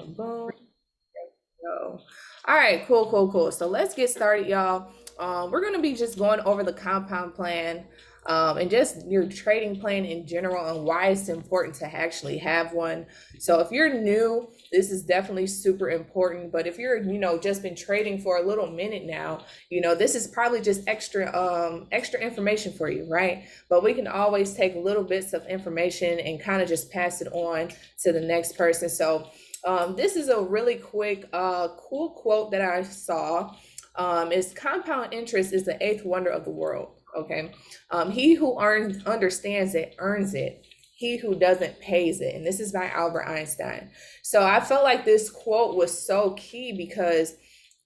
Boom. So, all right, cool. So let's get started, y'all. We're gonna be just going over the compound plan, and just your trading plan in general and why it's important to actually have one. So if you're new, this is definitely super important. But if you're, just been trading for a little minute now, this is probably just extra information for you, right? But we can always take little bits of information and kind of just pass it on to the next person. So this is a really quick, cool quote that I saw. Is compound interest is the eighth wonder of the world. Okay. He who understands it, earns it. He who doesn't pays it. And this is by Albert Einstein. So I felt like this quote was so key because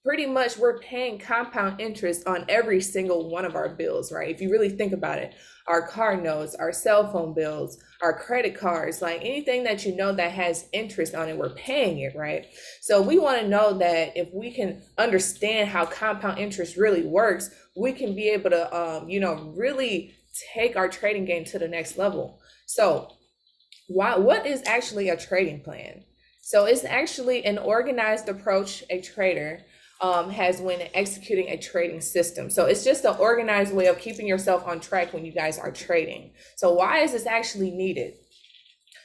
pretty much we're paying compound interest on every single one of our bills, right? If you really think about it, our car notes, our cell phone bills, our credit cards, like anything that that has interest on it, we're paying it, right? So we want to know that if we can understand how compound interest really works, we can be able to, really take our trading game to the next level. So what is actually a trading plan? So it's actually an organized approach a trader has when executing a trading system. So it's just an organized way of keeping yourself on track when you guys are trading. So why is this actually needed?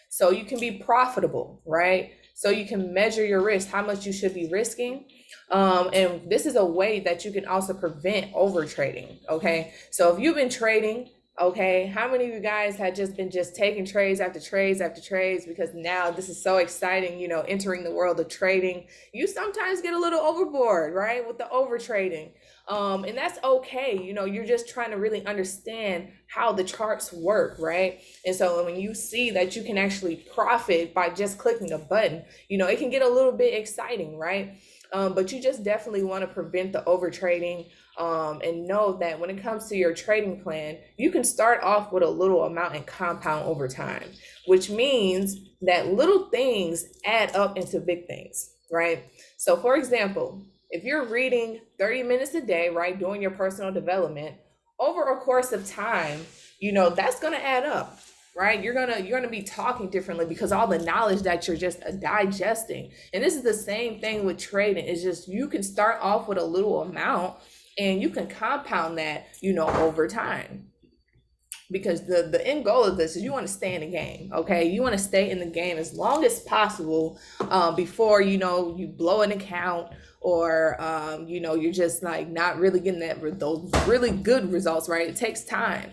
So you can be profitable, right? So you can measure your risk, how much you should be risking. And this is a way that you can also prevent over trading. Okay. So if you've been trading, okay, how many of you guys had just been taking trades after trades after trades? Because now this is so exciting, entering the world of trading. You sometimes get a little overboard, right, with the over trading. And that's okay. You're just trying to really understand how the charts work, right? And so when you see that you can actually profit by just clicking a button, it can get a little bit exciting, right? But you just definitely want to prevent the over trading, and know that when it comes to your trading plan, you can start off with a little amount and compound over time, which means that little things add up into big things, right? So for example, if you're reading 30 minutes a day, right, doing your personal development over a course of time, that's going to add up, right? You're gonna be talking differently because all the knowledge that you're just digesting. And this is the same thing with trading. It's just you can start off with a little amount and you can compound that, over time. Because the end goal of this is you want to stay in the game, okay? You want to stay in the game as long as possible, before you blow an account, or you're just like not really getting those really good results, right? It takes time.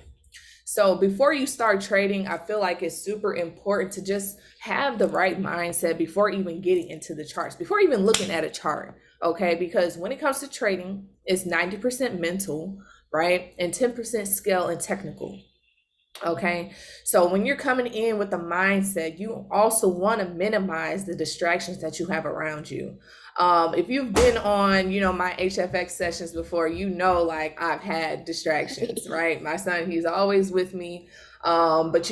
So before you start trading, I feel like it's super important to just have the right mindset before even getting into the charts, before even looking at a chart, okay? Because when it comes to trading, it's 90% mental, right? And 10% skill and technical. Okay. So when you're coming in with the mindset, you also want to minimize the distractions that you have around you. If you've been on, my HFX sessions before, like I've had distractions, right? My son, he's always with me. But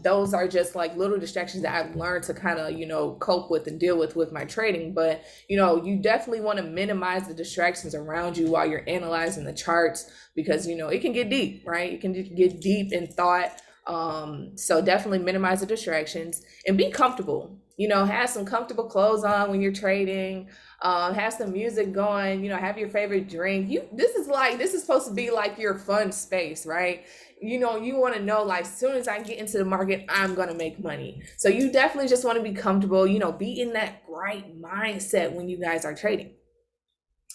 those are just like little distractions that I've learned to kind of, cope with and deal with my trading. But, you definitely want to minimize the distractions around you while you're analyzing the charts, because, it can get deep, right? It can get deep in thought. So definitely minimize the distractions and be comfortable. Have some comfortable clothes on when you're trading. Have some music going. Have your favorite drink. This is supposed to be like your fun space, right? You want to know, like, as soon as I get into the market, I'm gonna make money. So you definitely just want to be comfortable. Be in that right mindset when you guys are trading.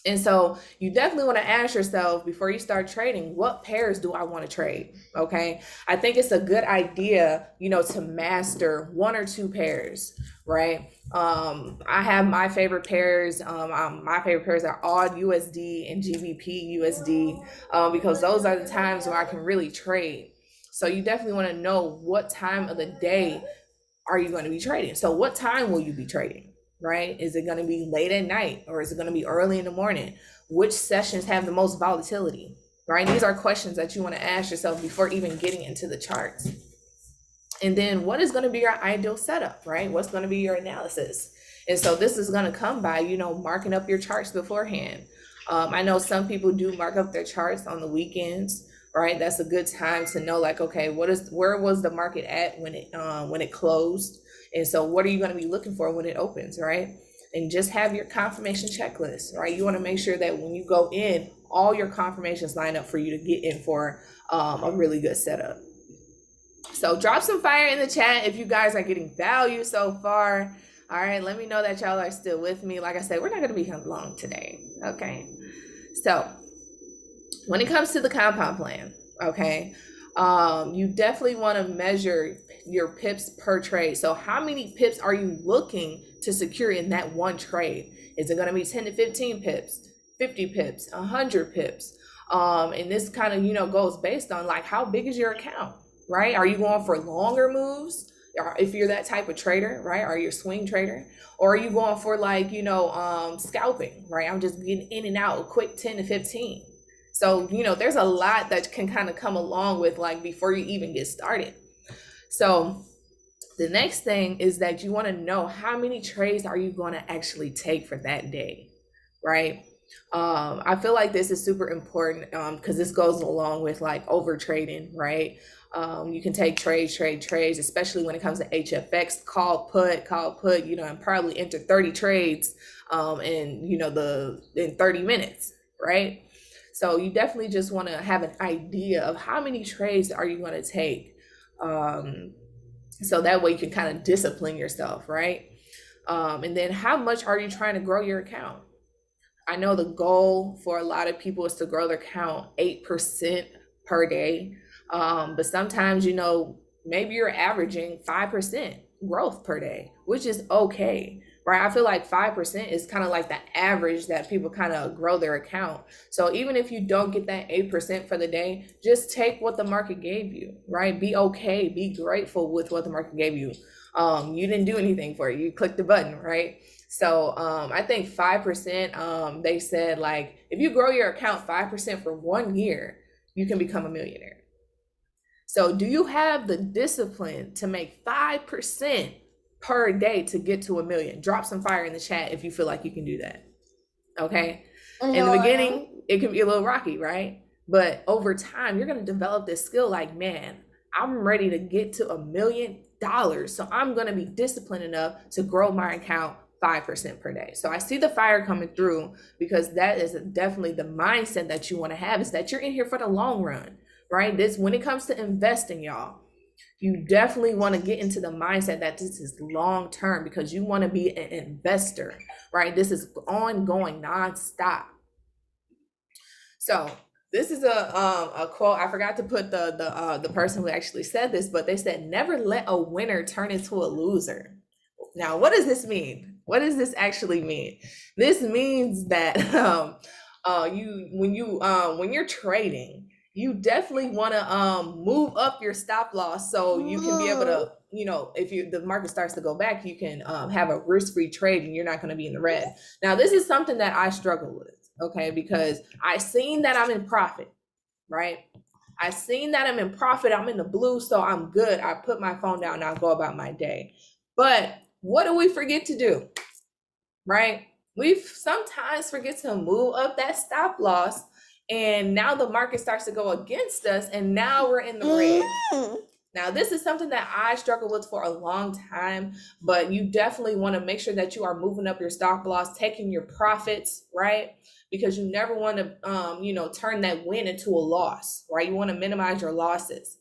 And so you definitely want to ask yourself before you start trading, what pairs do I want to trade? Okay. I think it's a good idea, to master one or two pairs, right? I have my favorite pairs. My favorite pairs are AUD USD and GBP USD, because those are the times where I can really trade. So you definitely want to know what time of the day are you going to be trading? So what time will you be trading? Right? Is it going to be late at night, or is it going to be early in the morning? Which sessions have the most volatility? Right? These are questions that you want to ask yourself before even getting into the charts. And then what is going to be your ideal setup, right? What's going to be your analysis? And so this is going to come by, marking up your charts beforehand. I know some people do mark up their charts on the weekends, right? That's a good time to know, like, okay, where was the market at when it closed? And so what are you going to be looking for when it opens, right? and just have your confirmation checklist, right? You want to make sure that when you go in, all your confirmations line up for you to get in for a really good setup. So drop some fire in the chat if you guys are getting value so far. All right, let me know that y'all are still with me. Like I said, we're not going to be long today. Okay. So when it comes to the compound plan, okay, you definitely want to measure your pips per trade. So how many pips are you looking to secure in that one trade? Is it going to be 10 to 15 pips, 50 pips, 100 pips? And this kind of, goes based on like, how big is your account, right? Are you going for longer moves? If you're that type of trader, right? Are you a swing trader? Or are you going for like, scalping, right? I'm just getting in and out, a quick 10 to 15. So, there's a lot that can kind of come along with like before you even get started. So the next thing is that you want to know how many trades are you going to actually take for that day, right? I feel like this is super important because this goes along with like over trading, right? You can take trades, especially when it comes to HFX, call put, and probably enter 30 trades in 30 minutes, right? So you definitely just want to have an idea of how many trades are you going to take. So that way you can kind of discipline yourself, right? And then how much are you trying to grow your account? I know the goal for a lot of people is to grow their account 8% per day. But sometimes, maybe you're averaging 5% growth per day, which is okay, right? I feel like 5% is kind of like the average that people kind of grow their account. So even if you don't get that 8% for the day, just take what the market gave you, right? Be okay, be grateful with what the market gave you. You didn't do anything for it. You clicked the button, right? So I think 5%, they said like, if you grow your account 5% for 1 year, you can become a millionaire. So do you have the discipline to make 5% per day to get to $1 million? Drop some fire in the chat if you feel like you can do that. Okay. In the beginning, it can be a little rocky, right? But over time, you're going to develop this skill like, man, I'm ready to get to $1 million. So I'm going to be disciplined enough to grow my account 5% per day. So I see the fire coming through because that is definitely the mindset that you want to have, is that you're in here for the long run, right? This, when it comes to investing, y'all, you definitely want to get into the mindset that this is long term because you want to be an investor, right? This is ongoing, nonstop. So this is a quote. I forgot to put the person who actually said this, but they said, never let a winner turn into a loser. Now, what does this mean? What does this actually mean? This means that when you're trading, you definitely want to move up your stop loss so you can be able to, if the market starts to go back, you can have a risk-free trade and you're not going to be in the red. Now, this is something that I struggle with, okay, because I seen that I'm in profit, right? I seen that I'm in profit. I'm in the blue, so I'm good. I put my phone down and I'll go about my day. But what do we forget to do, right? We sometimes forget to move up that stop loss, and now the market starts to go against us, and now we're in the red. Now, this is something that I struggled with for a long time, but you definitely want to make sure that you are moving up your stop loss, taking your profits, right? Because you never want to, turn that win into a loss, right? You want to minimize your losses.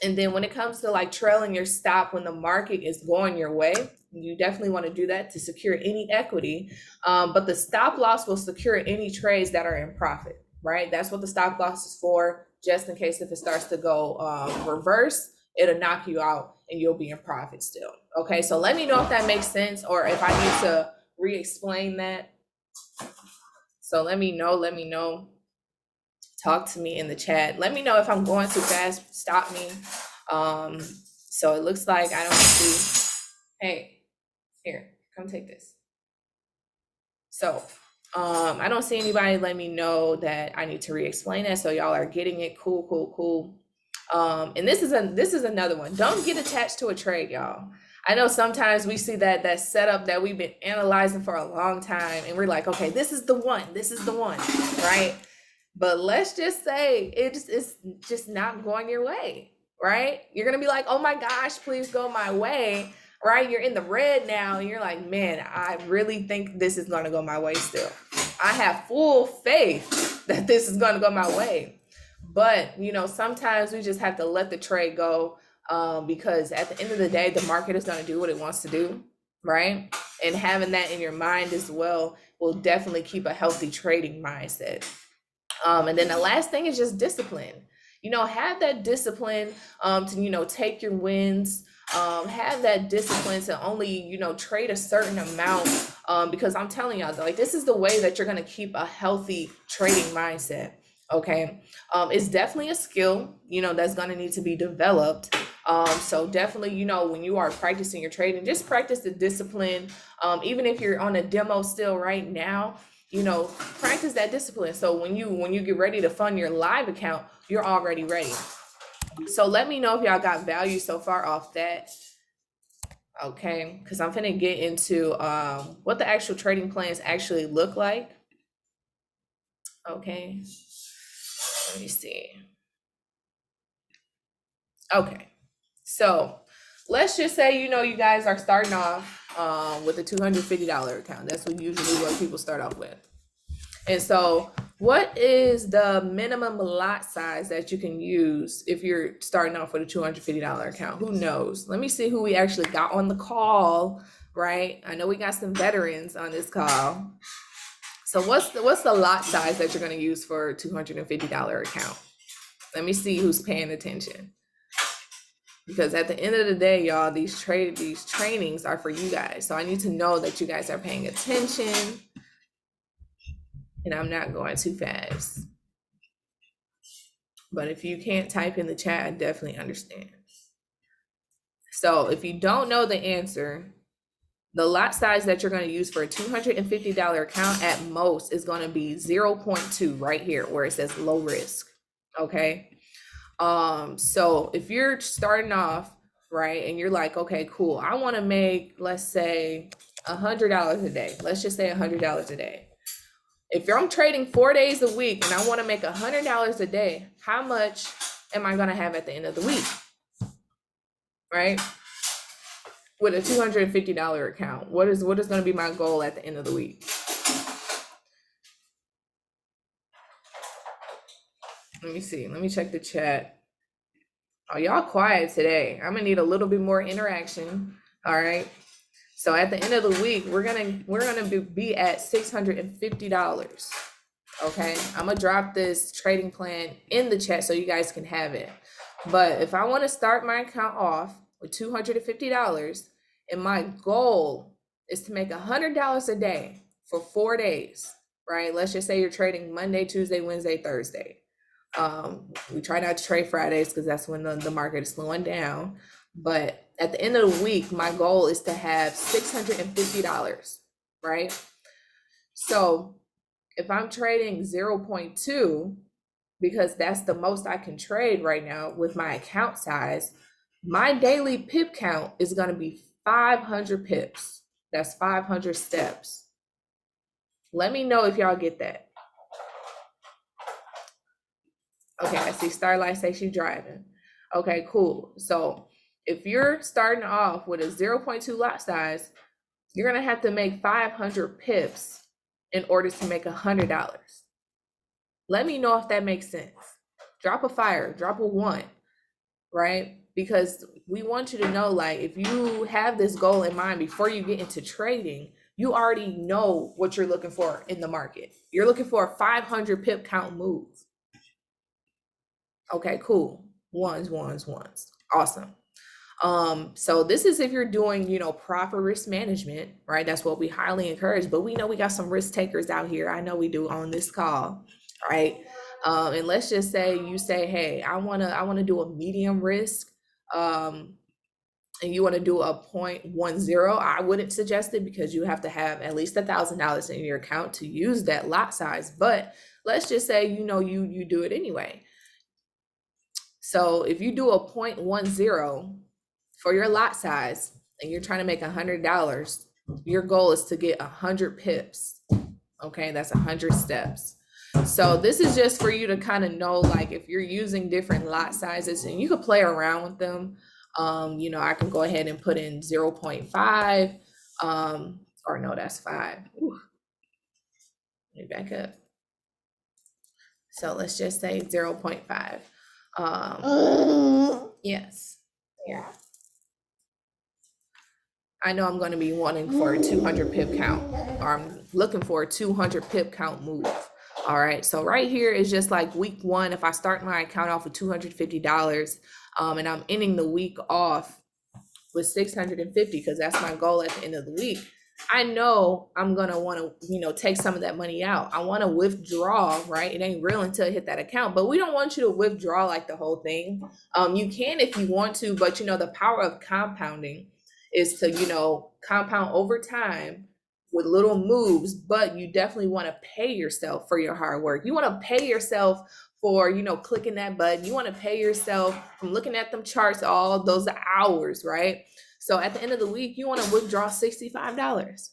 And then when it comes to like trailing your stop when the market is going your way, you definitely want to do that to secure any equity. But the stop loss will secure any trades that are in profit, right? That's what the stop loss is for, just in case if it starts to go reverse, it'll knock you out and you'll be in profit still. Okay, so let me know if that makes sense or if I need to re-explain that. So let me know. Talk to me in the chat. Let me know if I'm going too fast. Stop me. So it looks like I don't see. Hey, here, come take this. So I don't see anybody let me know that I need to re-explain that. So y'all are getting it. Cool. And this is another one. Don't get attached to a trade, y'all. I know sometimes we see that setup that we've been analyzing for a long time, and we're like, okay, this is the one, right? But let's just say it's just not going your way, right? You're going to be like, oh my gosh, please go my way. right? You're in the red now, and you're like, man, I really think this is going to go my way still. I have full faith that this is going to go my way. But, you know, sometimes we just have to let the trade go, because at the end of the day, the market is going to do what it wants to do, right? And having that in your mind as well will definitely keep a healthy trading mindset. And then the last thing is just discipline. You know, have that discipline to, you know, take your wins. Have that discipline to only, you know, trade a certain amount, because I'm telling y'all, like, this is the way that you're going to keep a healthy trading mindset. Okay. It's definitely a skill, you know, that's going to need to be developed. So definitely, you know, when you are practicing your trading, just practice the discipline. Even if you're on a demo still right now, you know, practice that discipline. So when you get ready to fund your live account, you're already ready. So let me know if y'all got value so far off that. Okay, because I'm gonna get into what the actual trading plans actually look like. Okay, let me see. Okay, so let's just say, you know, you guys are starting off with a $250 account. That's usually what people start off with. And so what is the minimum lot size that you can use if you're starting off with a $250 account? Who knows? Let me see who we actually got on the call, right? I know we got some veterans on this call. So what's the lot size that you're going to use for a $250 account? Let me see who's paying attention. Because at the end of the day, y'all, these trainings are for you guys. So I need to know that you guys are paying attention. And I'm not going too fast. But if you can't type in the chat, I definitely understand. So if you don't know the answer, the lot size that you're going to use for a $250 account at most is going to be 0.2 right here where it says low risk. Okay. So if you're starting off, right, and you're like, okay, cool, I want to make, let's say, $100 a day. Let's just say $100 a day. If I'm trading 4 days a week and I want to make $100 a day, how much am I going to have at the end of the week? Right? With a $250 account, what is going to be my goal at the end of the week? Let me see. Let me check the chat. Oh, y'all quiet today. I'm gonna need a little bit more interaction. All right. So at the end of the week, we're gonna be at $650. Okay. I'm gonna drop this trading plan in the chat so you guys can have it. But if I want to start my account off with $250, and my goal is to make $100 a day for 4 days, right? Let's just say you're trading Monday, Tuesday, Wednesday, Thursday. We try not to trade Fridays because that's when the market is slowing down. But at the end of the week, my goal is to have $650, right? So if I'm trading 0.2, because that's the most I can trade right now with my account size, my daily pip count is going to be 500 pips. That's 500 steps. Let me know if y'all get that. Okay, I see Starlight say she's driving. Okay, cool. So if you're starting off with a 0.2 lot size, you're going to have to make 500 pips in order to make $100. Let me know if that makes sense. Drop a fire, drop a 1, right? Because we want you to know, like, if you have this goal in mind before you get into trading, you already know what you're looking for in the market. You're looking for a 500 pip count move. Okay, cool. Ones. Awesome. So this is if you're doing, you know, proper risk management, right? That's what we highly encourage, but we know we got some risk takers out here. I know we do on this call, right? And let's just say you say, hey, I wanna do a medium risk, and you want to do a 0.10. I wouldn't suggest it because you have to have at least $1,000 in your account to use that lot size. But let's just say, you know, you do it anyway. So if you do a 0.10 for your lot size and you're trying to make $100, your goal is to get 100 pips. Okay, that's 100 steps. So this is just for you to kind of know, like, if you're using different lot sizes, and you could play around with them. You know, I can go ahead and put in 0.5, or no, that's 5. Ooh, let me back up. So let's just say 0.5. Yes. Yeah. I know I'm going to be wanting for a 200 pip count, or I'm looking for a 200 pip count move. All right. So right here is just like week 1. If I start my account off with $250, and I'm ending the week off with 650, because that's my goal at the end of the week, I know I'm gonna want to, you know, take some of that money out. I want to withdraw, right? It ain't real until I hit that account, but we don't want you to withdraw like the whole thing. You can if you want to, but you know, the power of compounding is to, you know, compound over time with little moves, but you definitely want to pay yourself for your hard work. You want to pay yourself for, you know, clicking that button. You want to pay yourself from looking at them charts all those hours, right? So at the end of the week, you want to withdraw $65,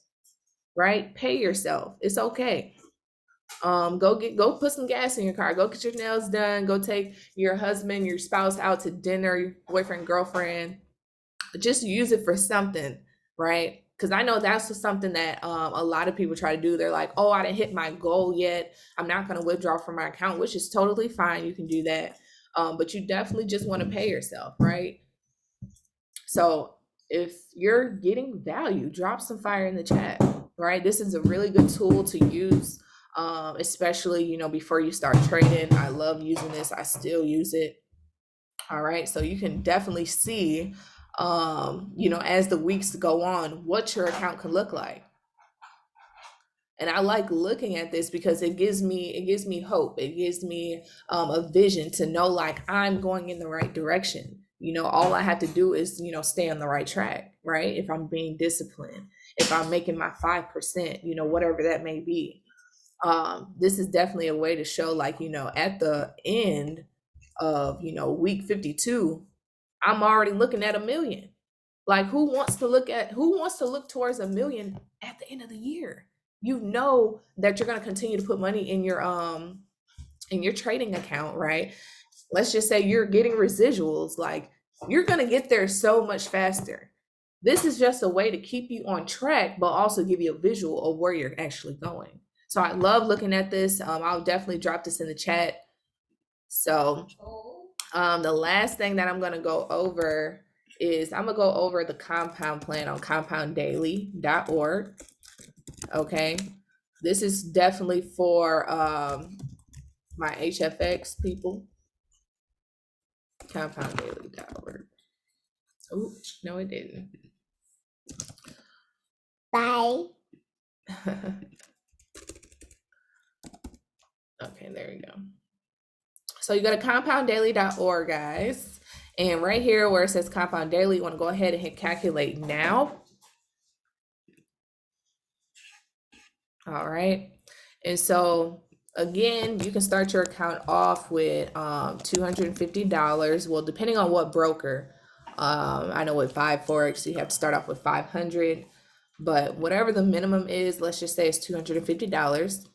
right? Pay yourself. It's okay. Go put some gas in your car. Go get your nails done. Go take your husband, your spouse out to dinner, your boyfriend, girlfriend. Just use it for something, right? Because I know that's something that a lot of people try to do. They're like, oh, I didn't hit my goal yet. I'm not going to withdraw from my account, which is totally fine. You can do that. But you definitely just want to pay yourself, right? So if you're getting value, drop some fire in the chat, right? This is a really good tool to use, especially, you know, before you start trading. I love using this. I still use it. All right. So you can definitely see, you know, as the weeks go on, what your account can look like. And I like looking at this because it gives me hope. It gives me a vision to know like I'm going in the right direction. You know, all I have to do is, you know, stay on the right track, right? If I'm being disciplined, if I'm making my 5%, you know, whatever that may be. This is definitely a way to show like, you know, at the end of, you know, week 52, I'm already looking at $1 million. Like who wants to look towards $1 million at the end of the year? You know that you're going to continue to put money in your trading account, right? Let's just say you're getting residuals, like you're going to get there so much faster. This is just a way to keep you on track, but also give you a visual of where you're actually going. So I love looking at this. I'll definitely drop this in the chat. So the last thing that I'm going to go over is I'm going to go over the compound plan on compounddaily.org. Okay. This is definitely for my HFX people. Compounddaily.org. Oh, no, it didn't. Bye. Okay, there we go. So you go to compounddaily.org, guys. And right here where it says compound daily, you want to go ahead and hit calculate now. All right. And so again, you can start your account off with $250. Well, depending on what broker. I know with Vibe Forex, you have to start off with $500. But whatever the minimum is, let's just say it's $250.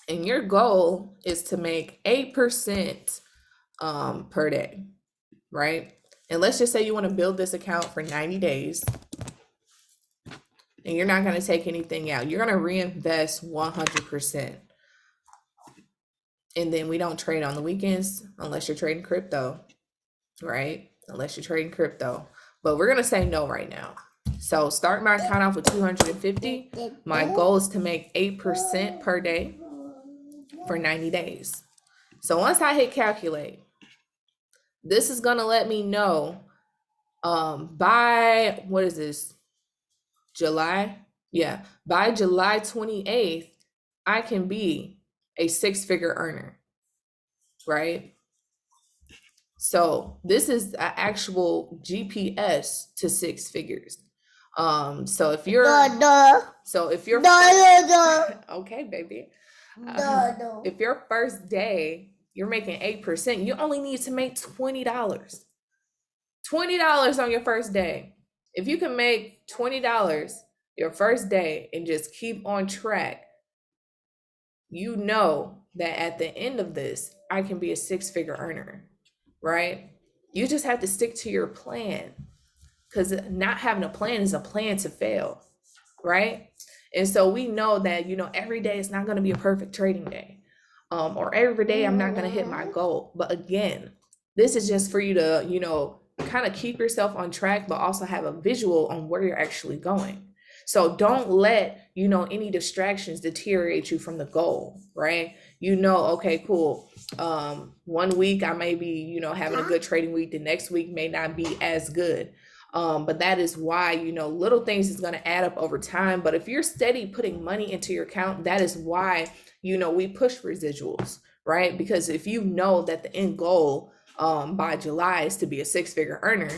And your goal is to make 8% per day, right? And let's just say you want to build this account for 90 days. And you're not going to take anything out. You're going to reinvest 100%. And then we don't trade on the weekends unless you're trading crypto, right? Unless you're trading crypto. But we're going to say no right now. So start my account off with 250. My goal is to make 8% per day for 90 days. So once I hit calculate, this is going to let me know by, what is this? July? Yeah. By July 28th, I can be a 6-figure earner, right? So this is an actual GPS to 6 figures. So if you're okay, baby. If your first day you're making 8%, you only need to make $20. $20 on your first day. If you can make $20 your first day and just keep on track, you know that at the end of this, I can be a 6-figure earner, right? You just have to stick to your plan, because not having a plan is a plan to fail, right? And so we know that, every day is not going to be a perfect trading day, or every day I'm not going to hit my goal. But again, this is just for you to, kind of keep yourself on track, but also have a visual on where you're actually going. So don't let, any distractions deteriorate you from the goal, right? Okay, cool. 1 week I may be, having a good trading week. The next week may not be as good. But that is why, little things is going to add up over time. But if you're steady putting money into your account, that is why, we push residuals, right? Because if you know that the end goal by July is to be a six-figure earner,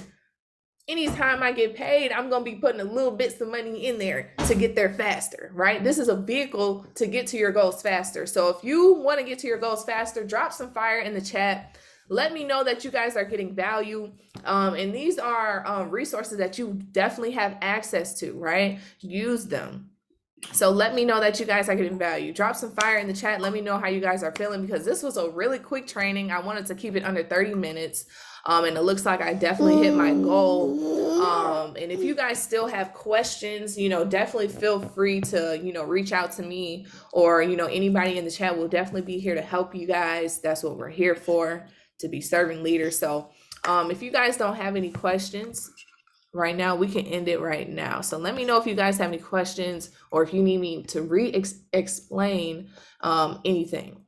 anytime I get paid, I'm going to be putting a little bits of money in there to get there faster, right? This is a vehicle to get to your goals faster. So if you want to get to your goals faster, drop some fire in the chat. Let me know that you guys are getting value. And these are resources that you definitely have access to, right? Use them. So let me know that you guys are getting value. Drop some fire in the chat. Let me know how you guys are feeling, because this was a really quick training. I wanted to keep it under 30 minutes. And it looks like I definitely hit my goal. And if you guys still have questions, definitely feel free to, reach out to me, or, anybody in the chat will definitely be here to help you guys. That's what we're here for, to be serving leaders. So if you guys don't have any questions right now, we can end it right now. So let me know if you guys have any questions, or if you need me to explain anything.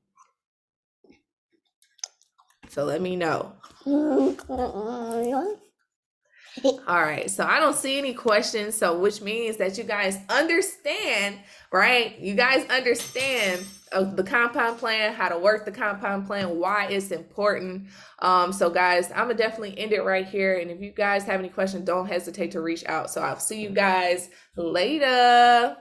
So let me know. All right, so I don't see any questions, so which means that you guys understand, right? You guys understand the compound plan, how to work the compound plan, why it's important. So guys, I'm gonna definitely end it right here. And if you guys have any questions, don't hesitate to reach out. So I'll see you guys later.